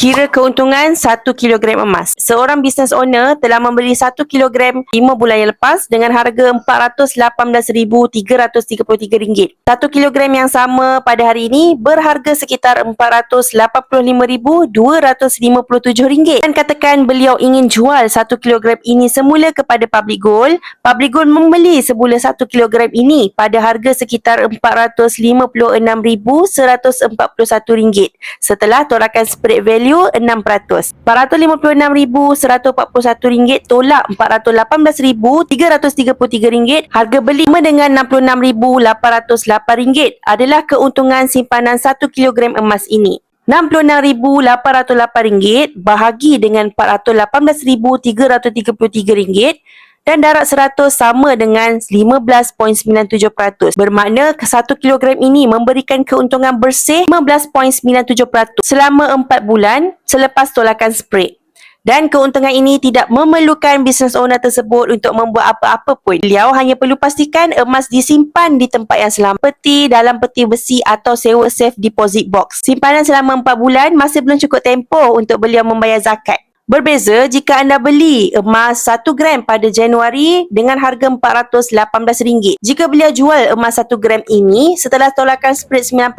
Kira keuntungan 1 kilogram emas. Seorang business owner telah membeli 1 kilogram 5 bulan yang lepas dengan harga RM418,333. 1 kilogram yang sama pada hari ini berharga sekitar RM485,257. Dan katakan beliau ingin jual 1 kilogram ini semula kepada Public Gold. Public Gold membeli semula 1 kilogram ini pada harga sekitar RM456,141 setelah tolakan spread value 6%. RM456,141 tolak RM418,333. Harga beli sama dengan RM66,808 adalah keuntungan simpanan 1 kilogram emas ini. RM66,808 bahagi dengan RM418,333 dan darab 100 sama dengan 15.97%. Bermakna 1 kilogram ini memberikan keuntungan bersih 15.97% selama 4 bulan selepas tolakan spread. Dan keuntungan ini tidak memerlukan business owner tersebut untuk membuat apa-apa pun. Beliau hanya perlu pastikan emas disimpan di tempat yang selamat, seperti dalam peti besi atau sewa safe deposit box. Simpanan selama 4 bulan masih belum cukup tempoh untuk beliau membayar zakat. Berbeza jika anda beli emas 1 gram pada Januari dengan harga RM418. Jika beliau jual emas 1 gram ini setelah tolakan spread 9%,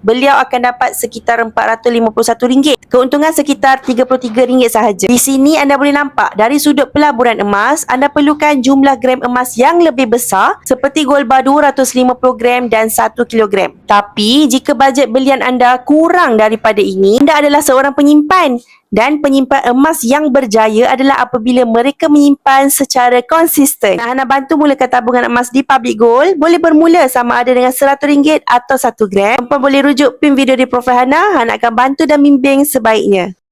beliau akan dapat sekitar RM451. Keuntungan sekitar RM33 sahaja. Di sini anda boleh nampak dari sudut pelaburan emas, anda perlukan jumlah gram emas yang lebih besar seperti gold bar 250 gram dan 1 kilogram. Tapi jika bajet belian anda kurang daripada ini, anda adalah seorang penyimpan. Dan penyimpan emas yang berjaya adalah apabila mereka menyimpan secara konsisten. Hana bantu mulakan tabungan emas di Public Gold. Boleh bermula sama ada dengan RM100 atau 1 gram. Puan boleh rujuk pin video di profil Hana. Hana akan bantu dan bimbing sebaiknya.